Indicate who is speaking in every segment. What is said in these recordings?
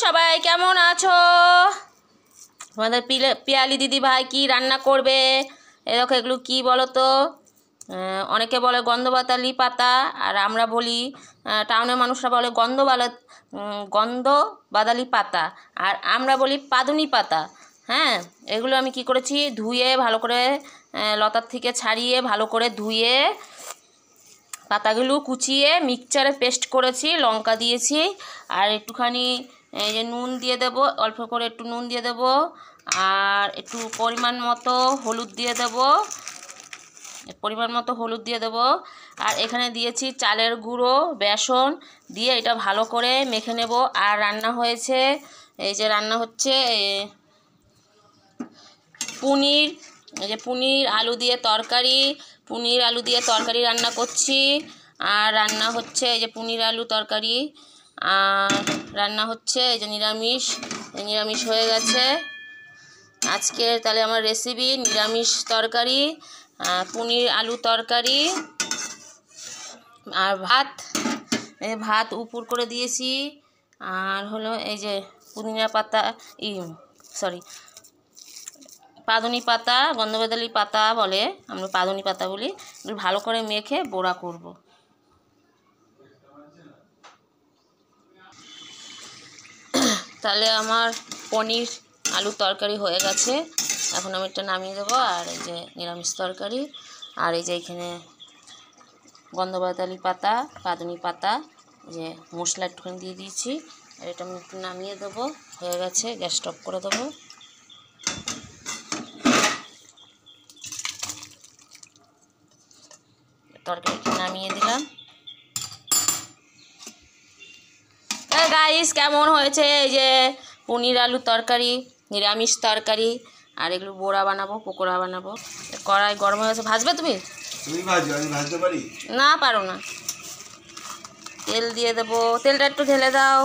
Speaker 1: সবাই কেমন আছো? তোমাদের পিয়ালি দিদি ভাই কি রান্না করবে? দেখো এগুলো কি বলো তো? অনেকে বলে গন্ধবাতালি পাতা, আর আমরা বলি, টাউনের মানুষরা বলে গন্ধবাদালি পাতা, আর আমরা বলি পাদুনি পাতা। হ্যাঁ, এগুলো আমি কি করেছি, ধুয়ে ভালো করে, লতার থেকে ছাড়িয়ে ভালো করে ধুয়ে পাতাগুলো কুচিয়ে মিক্সচারে পেস্ট করেছি, লঙ্কা দিয়েছি, আর একটুখানি এই যে নুন দিয়ে দেবো, অল্প করে একটু নুন দিয়ে দেবো, আর একটু পরিমাণ মতো হলুদ দিয়ে দেবো, আর এখানে দিয়েছি চালের গুঁড়ো, বেসন দিয়ে এটা ভালো করে মেখে নেব। আর রান্না হয়েছে, রান্না হচ্ছে পনির আলু দিয়ে তরকারি রান্না করছি। আর রান্না হচ্ছে এই যে পনির আলু তরকারি, আর রান্না হচ্ছে এই যে নিরামিষ হয়ে গেছে আজকে। তাহলে আমার রেসিপি নিরামিষ তরকারি, পনির আলু তরকারি, আর ভাত উপর করে দিয়েছি। আর হলো এই যে পুদিনা পাতা, পাদুনি পাতা, গন্ধবাদালি পাতা বলে, আমরা পাদুনি পাতা বলি। ভালো করে মেখে বড়া করব। তাহলে আমার পনির আলু তরকারি হয়ে গেছে। এখন আমি এটা নামিয়ে দেবো। আর এই যে নিরামিষ তরকারি, আর এই যে এখানে গন্ধবাদালি পাতা, পাদুনি পাতা, যে মশলা একটুখানি দিয়ে দিয়েছি। আর এটা আমি একটু নামিয়ে দেবো। হয়ে গেছে, গ্যাস অফ করে দেবো। তরকারিটা নামিয়ে দিলাম। গাইস, কেমন হয়েছে এই যে পনির আলু তরকারি, নিরামিষ তরকারি, আর এগুলো বড়া বানাবো, পকোড়া বানাবো। কড়াই গরম হয়ে গেছে। ভাজবে তুমি?
Speaker 2: ভাজো, আমি ভাজতে পারি
Speaker 1: না? পারো না। তেল দিয়ে দেবো, তেলটা একটু ঢেলে দাও।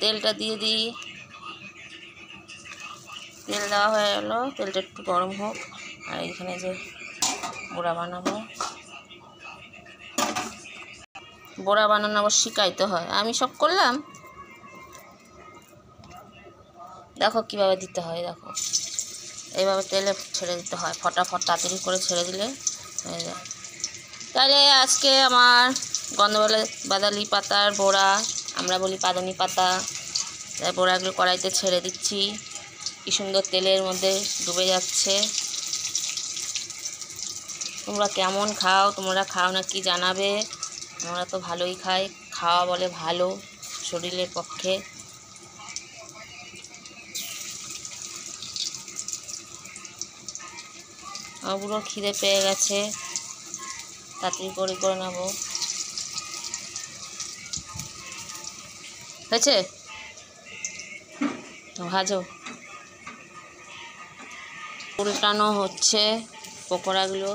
Speaker 1: তেলটা দিয়ে দিই। তেল দেওয়া হয়ে গেলো, তেলটা একটু গরম হোক। আর এখানে যে বড়া বানানো শিখাইতে হয়, আমি সব করলাম। দেখো কিভাবে দিতে হয়, দেখো এইভাবে তেলে ছেড়ে দিতে হয়, ফটাফট তাড়াতাড়ি করে ছেড়ে দিলে হয়ে যায়। তাহলে আজকে আমার গন্ধবাদালি পাতার বড়া, আমরা বলি পাদুনি পাতা, তাই বড়াগুলো কড়াইতে ছেড়ে দিচ্ছি। কি সুন্দর তেলের মধ্যে ডুবে যাচ্ছে। তোমরা কেমন খাও? তোমরা খাও না কি জানাবে। আমরা তো ভালোই খাই, খাওয়া বলে ভালো শরীরের পক্ষে। আমার পুরো খিদে পেয়ে গেছে, তাড়াতাড়ি করে নেবো। হয়েছে? ভাজো। উল্টানো হচ্ছে পকোড়াগুলো।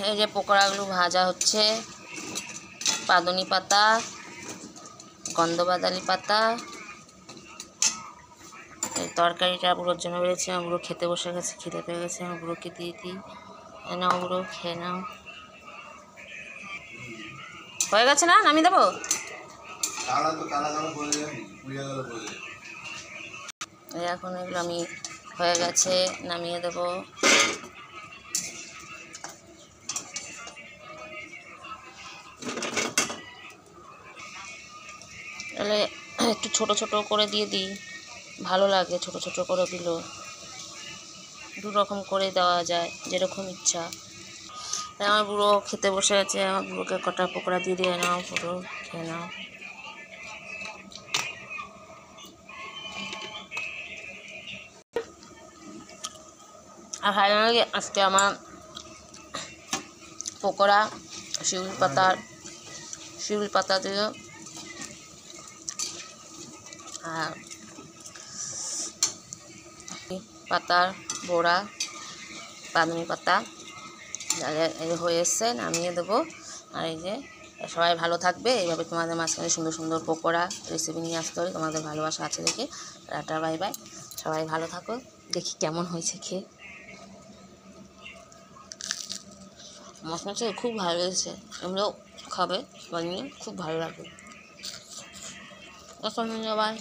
Speaker 1: এই যে পকোড়াগুলো ভাজা হচ্ছে। পাদুনি পাতা, গন্ধবাদালি পাতা, এই তরকারিটা বুড়োর জন্য বেড়েছে। আমার বুড়ো খেতে বসে গেছে, খিদে পেয়ে গেছে। আমার বুড়োকে দিয়ে দিই। নাও বুড়ো, খেয়ে নাও। হয়ে গেছে না? নামিয়ে দেবো। এখন এগুলো আমি হয়ে গেছে, নামিয়ে দেবো। তাহলে একটু ছোট ছোট করে দিয়ে দিই, ভালো লাগে ছোট ছোট করে দিলেও। দু রকম করে দেওয়া যায়, যেরকম ইচ্ছা। আমার বুড়ো খেতে বসে আছে, আমার বুড়োকে কটা পকোড়া দিয়ে নাও, পুরো খেয়ে নাও। আর ফাইনালি আজকে আমার পকোড়া শিউলি পাতা দিয়ে, আর পাতার বড়া, পাদুনি পাতা হয়ে এসছে, নামিয়ে দেবো। আর এই যে সবাই ভালো থাকবে। এইভাবে তোমাদের মাঝখানে সুন্দর সুন্দর পকোড়া রেসিপি নিয়ে আসতে হবে। তোমাদের ভালোবাসা আছে দেখে। Tata, bye bye. সবাই ভালো থাকো। দেখি কেমন হয়েছে খেয়ে। মশমশে খুব ভালো লেগেছে, এগুলো খাবে বানিয়ে খুব ভালো লাগবে। অসম্মান সবাই।